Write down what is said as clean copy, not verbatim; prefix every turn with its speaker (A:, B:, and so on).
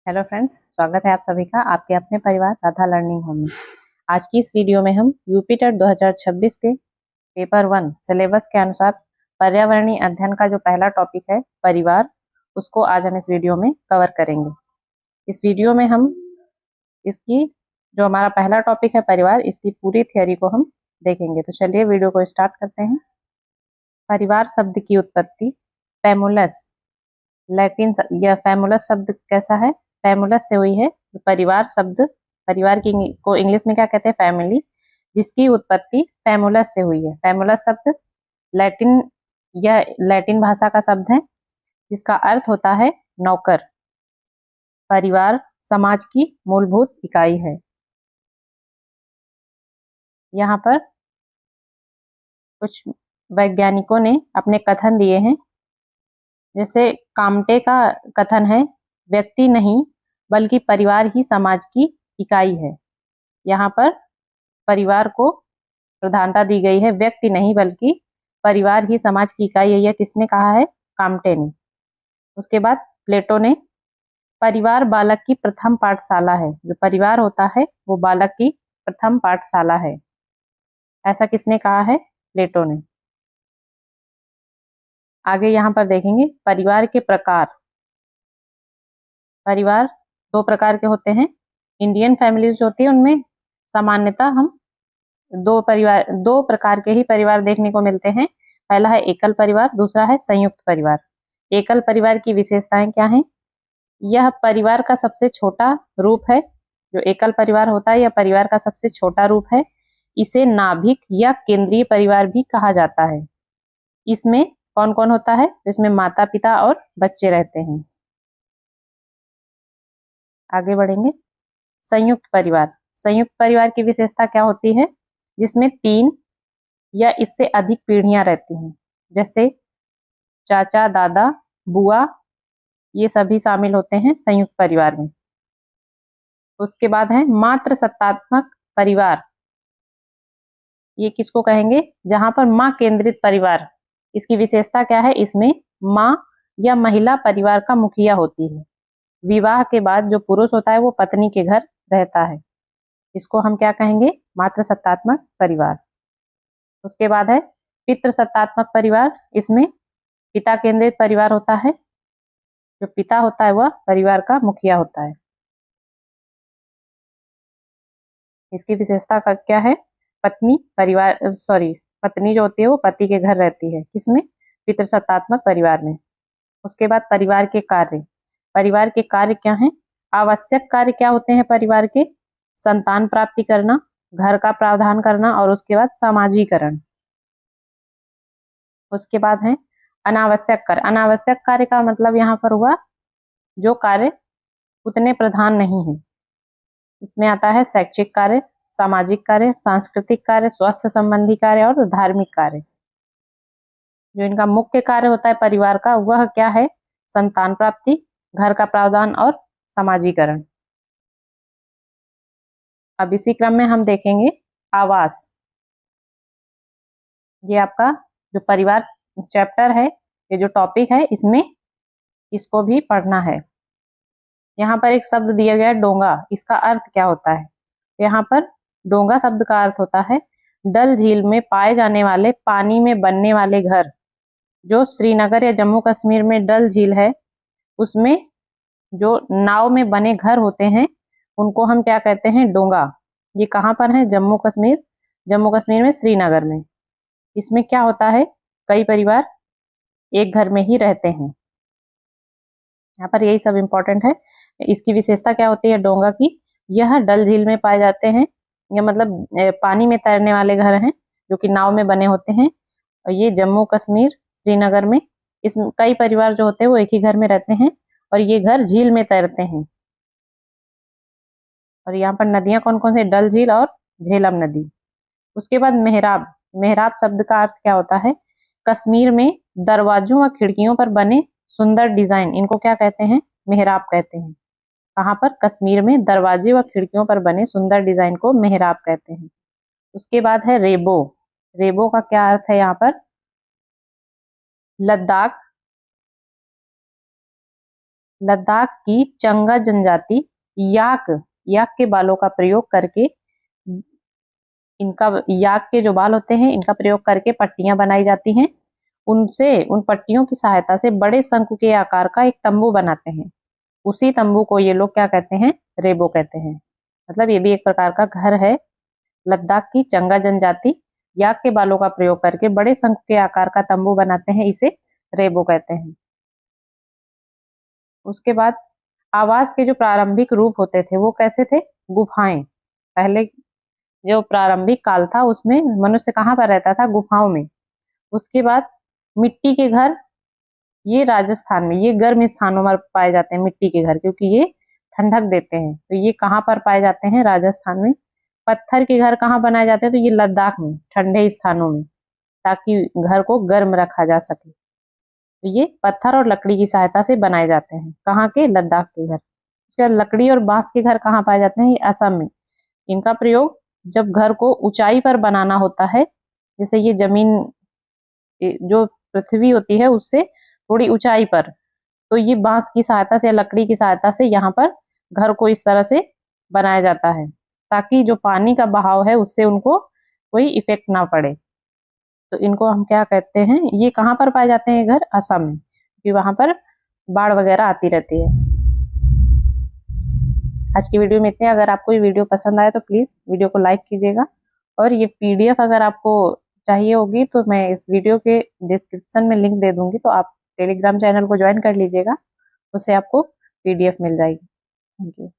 A: Hello friends, स्वागत है आप सभी का आपके अपने परिवार राधा लर्निंग होम में। आज की इस वीडियो में हम यूपी टेट 2026 के पेपर 1 सिलेबस के अनुसार पर्यावरणीय अध्ययन का जो पहला टॉपिक है परिवार, उसको आज हम इस वीडियो में कवर करेंगे। इस वीडियो में हम इसकी जो हमारा पहला टॉपिक है परिवार, इसकी पूरी थियोरी को हम देखेंगे। तो चलिए वीडियो को स्टार्ट करते हैं। परिवार शब्द की उत्पत्ति फैमुलस लैटिन या फैमुलस शब्द कैसा है, फैमुलस से हुई है। परिवार शब्द, परिवार की को इंग्लिश में क्या कहते हैं, फैमिली, जिसकी उत्पत्ति फैमुलस से हुई है। फैमुलस शब्द लैटिन या लैटिन भाषा का शब्द है जिसका अर्थ होता है नौकर। परिवार समाज की मूलभूत इकाई है। यहाँ पर कुछ वैज्ञानिकों ने अपने कथन दिए हैं। जैसे काम्टे का कथन है, व्यक्ति नहीं बल्कि परिवार ही समाज की इकाई है। यहाँ पर परिवार को प्रधानता दी गई है, व्यक्ति नहीं बल्कि परिवार ही समाज की इकाई है। यह किसने कहा है, काम्टे ने। उसके बाद प्लेटो ने, परिवार बालक की प्रथम पाठशाला है। जो परिवार होता है वो बालक की प्रथम पाठशाला है। ऐसा किसने कहा है, प्लेटो ने। आगे यहाँ पर देखेंगे परिवार के प्रकार। परिवार दो प्रकार के होते हैं। इंडियन फैमिलीज होती है, उनमें सामान्यतः हम दो प्रकार के ही परिवार देखने को मिलते हैं। पहला है एकल परिवार, दूसरा है संयुक्त परिवार। एकल परिवार की विशेषताएं क्या हैं? यह परिवार का सबसे छोटा रूप है। जो एकल परिवार होता है यह परिवार का सबसे छोटा रूप है। इसे नाभिक या केंद्रीय परिवार भी कहा जाता है। इसमें कौन कौन होता है? इसमें माता पिता और बच्चे रहते हैं। आगे बढ़ेंगे। संयुक्त परिवार। संयुक्त परिवार की विशेषता क्या होती है? जिसमें 3 या इससे अधिक पीढ़ियां रहती हैं। जैसे चाचा, दादा, बुआ, ये सभी शामिल होते हैं संयुक्त परिवार में। उसके बाद है मात्र सत्तात्मक परिवार। ये किसको कहेंगे? जहां पर माँ केंद्रित परिवार। इसकी विशेषता क्या है? इसमें माँ या महिला परिवार का मुखिया होती है। विवाह के बाद जो पुरुष होता है वो पत्नी के घर रहता है। इसको हम क्या कहेंगे? मात्र सत्तात्मक परिवार। उसके बाद है पितृ सत्तात्मक परिवार। इसमें पिता केंद्रित परिवार होता है। जो पिता होता है वह परिवार का मुखिया होता है। इसकी विशेषता का क्या है? पत्नी पत्नी जो होती है वो पति के घर रहती है। किसमें? पितृसत्तात्मक परिवार में। उसके बाद परिवार के कार्य। परिवार के कार्य क्या हैं? आवश्यक कार्य क्या होते हैं परिवार के? संतान प्राप्ति करना, घर का प्रावधान करना और उसके बाद सामाजिकरण। उसके बाद है अनावश्यक कार्य। अनावश्यक कार्य का मतलब यहाँ पर हुआ जो कार्य उतने प्रधान नहीं है। इसमें आता है शैक्षिक कार्य, सामाजिक कार्य, सांस्कृतिक कार्य, स्वास्थ्य संबंधी कार्य और धार्मिक कार्य। जो इनका मुख्य कार्य होता है परिवार का वह क्या है? संतान प्राप्ति, घर का प्रावधान और समाजीकरण। अब इसी क्रम में हम देखेंगे आवास। ये आपका जो परिवार चैप्टर है, ये जो टॉपिक है, इसमें इसको भी पढ़ना है। यहाँ पर एक शब्द दिया गया है डोंगा। इसका अर्थ क्या होता है? यहाँ पर डोंगा शब्द का अर्थ होता है डल झील में पाए जाने वाले पानी में बनने वाले घर। जो श्रीनगर या जम्मू कश्मीर में डल झील है उसमें जो नाव में बने घर होते हैं उनको हम क्या कहते हैं? डोंगा। ये कहाँ पर है? जम्मू कश्मीर में श्रीनगर में। इसमें क्या होता है? कई परिवार एक घर में ही रहते हैं। यहाँ पर यही सब इम्पोर्टेंट है। इसकी विशेषता क्या होती है डोंगा की? यह डल झील में पाए जाते हैं। यह मतलब पानी में तैरने वाले घर हैं जो कि नाव में बने होते हैं। और ये जम्मू कश्मीर श्रीनगर में इसमें कई परिवार जो होते हैं वो एक ही घर में रहते हैं और ये घर झील में तैरते हैं। और यहाँ पर नदियां कौन कौन सी? डल झील और झेलम नदी। उसके बाद मेहराब। मेहराब शब्द का अर्थ क्या होता है? कश्मीर में दरवाजों व खिड़कियों पर बने सुंदर डिजाइन, इनको क्या कहते हैं? मेहराब कहते हैं। कहाँ पर? कश्मीर में दरवाजे व खिड़कियों पर बने सुंदर डिजाइन को मेहराब कहते हैं। उसके बाद है रेबो। रेबो का क्या अर्थ है? यहाँ पर लद्दाख लद्दाख की चंगा जनजाति याक के बालों का प्रयोग करके, इनका याक के जो बाल होते हैं इनका प्रयोग करके पट्टियां बनाई जाती हैं। उन पट्टियों की सहायता से बड़े शंकु के आकार का एक तंबू बनाते हैं। उसी तंबू को ये लोग क्या कहते हैं? रेबो कहते हैं। मतलब ये भी एक प्रकार का घर है। लद्दाख की चंगा जनजाति याक के बालों का प्रयोग करके बड़े शंकु के आकार का तंबू बनाते हैं, इसे रेबो कहते हैं। उसके बाद आवास के जो प्रारंभिक रूप होते थे वो कैसे थे? गुफाएं। पहले जो प्रारंभिक काल था उसमें मनुष्य कहाँ पर रहता था? गुफाओं में। उसके बाद मिट्टी के घर, ये राजस्थान में, ये गर्म स्थानों में पाए जाते हैं मिट्टी के घर, क्योंकि ये ठंडक देते हैं। तो ये कहाँ पर पाए जाते हैं? राजस्थान में। पत्थर के घर कहाँ बनाए जाते हैं? तो ये लद्दाख में, ठंडे स्थानों में, ताकि घर को गर्म रखा जा सके। तो ये पत्थर और लकड़ी की सहायता से बनाए जाते हैं। कहाँ के? लद्दाख के घर। उसके बाद लकड़ी और बांस के घर कहाँ पाए जाते हैं? ये असम में। इनका प्रयोग जब घर को ऊंचाई पर बनाना होता है, जैसे ये जमीन जो पृथ्वी होती है उससे थोड़ी ऊंचाई पर, तो ये बांस की सहायता से या लकड़ी की सहायता से यहाँ पर घर को इस तरह से बनाया जाता है, ताकि जो पानी का बहाव है उससे उनको कोई इफेक्ट ना पड़े। तो इनको हम क्या कहते हैं? ये कहाँ पर पाए जाते हैं? घर असम में, क्योंकि वहां पर बाढ़ वगैरह आती रहती है। आज की वीडियो में इतने। अगर आपको ये वीडियो पसंद आए तो प्लीज वीडियो को लाइक कीजिएगा, और ये पीडीएफ अगर आपको चाहिए होगी तो मैं इस वीडियो के डिस्क्रिप्शन में लिंक दे दूंगी, तो आप टेलीग्राम चैनल को ज्वाइन कर लीजिएगा, उससे आपको पीडीएफ मिल जाएगी। Thank you.